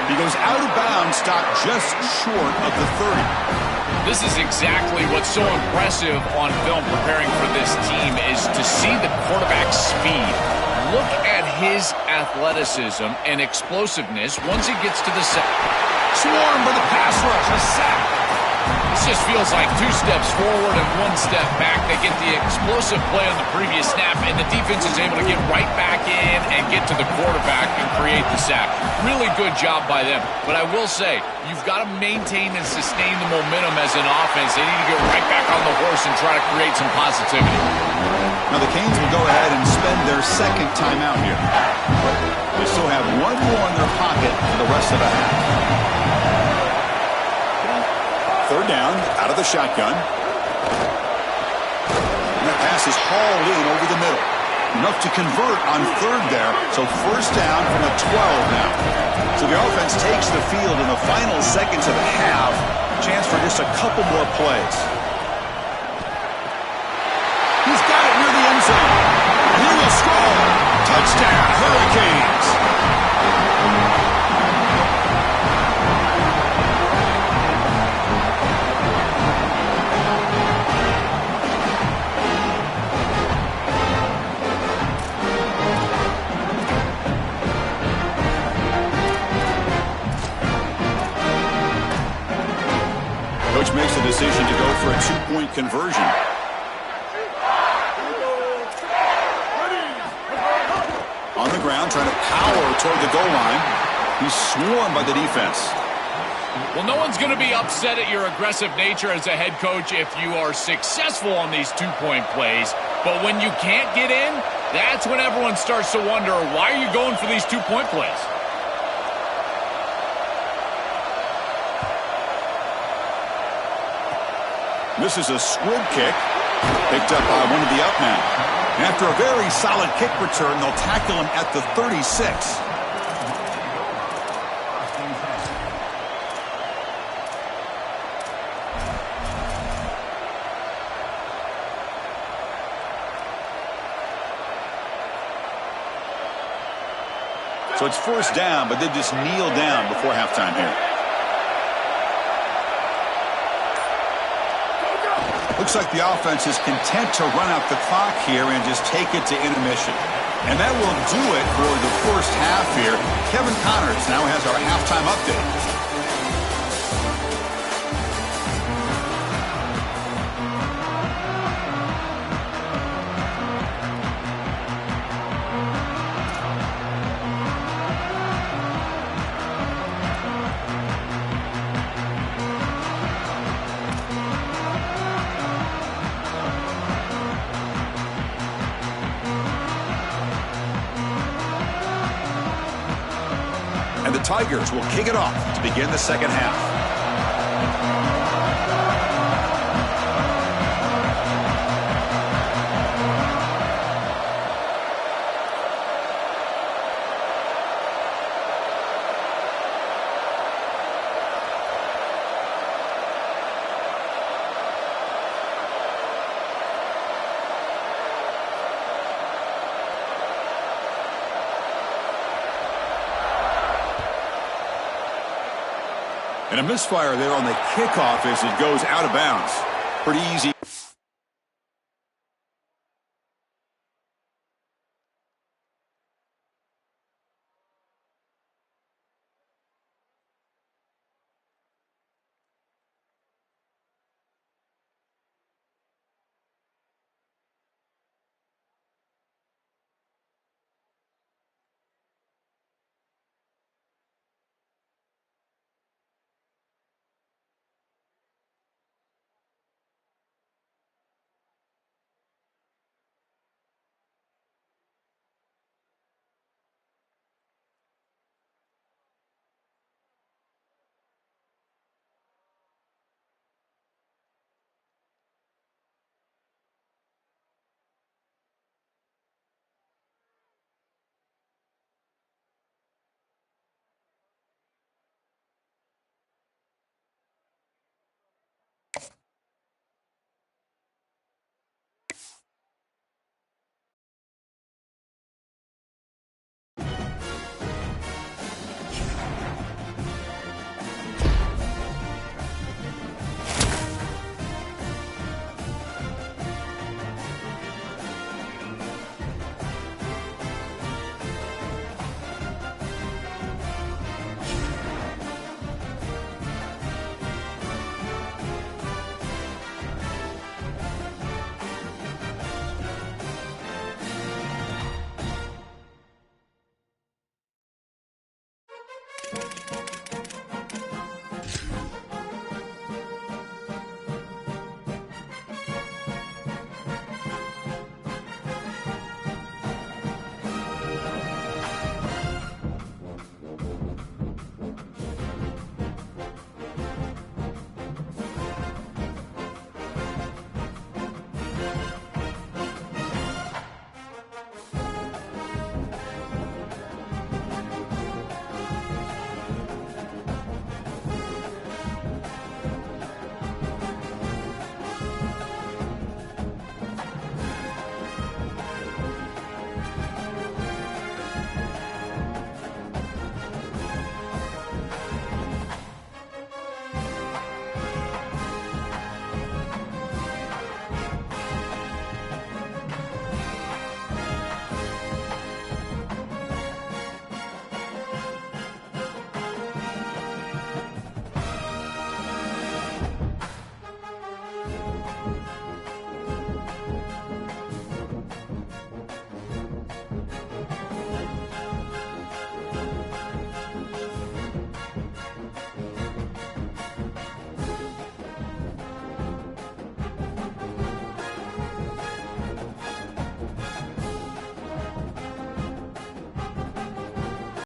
He goes out of bounds, stopped just short of the 30. This is exactly what's so impressive on film preparing for this team is to see the quarterback's speed. Look at his athleticism and explosiveness once he gets to the set. Swarmed by the pass rush, a sack. This just feels like 2 steps forward and 1 step back. They get the explosive play on the previous snap, and the defense is able to get right back in and get to the quarterback and create the sack. Really good job by them. But I will say, you've got to maintain and sustain the momentum as an offense. They need to get right back on the horse and try to create some positivity. Now the Canes will go ahead and spend their 2nd timeout here. They still have 1 more in their pocket for the rest of the half. 3rd down, out of the shotgun. And that pass is hauled in over the middle. Enough to convert on 3rd there. So first down from a 12 now. So the offense takes the field in the final seconds of the half. Chance for just a couple more plays. He's got it near the end zone. And he will score. Touchdown, Hurricanes. Coach makes the decision to go for a 2-point conversion. On the ground, trying to power toward the goal line. He's swarmed by the defense. Well, no one's going to be upset at your aggressive nature as a head coach if you are successful on these 2-point plays. But when you can't get in, that's when everyone starts to wonder, why are you going for these 2-point plays? This is a squib kick, picked up by one of the up men. And after a very solid kick return, they'll tackle him at the 36. So it's first down, but they just kneel down before halftime here. Looks like the offense is content to run out the clock here and just take it to intermission. And that will do it for the first half here. Kevin Connors now has our halftime update. And the Tigers will kick it off to begin the second half. And a misfire there on the kickoff as it goes out of bounds. Pretty easy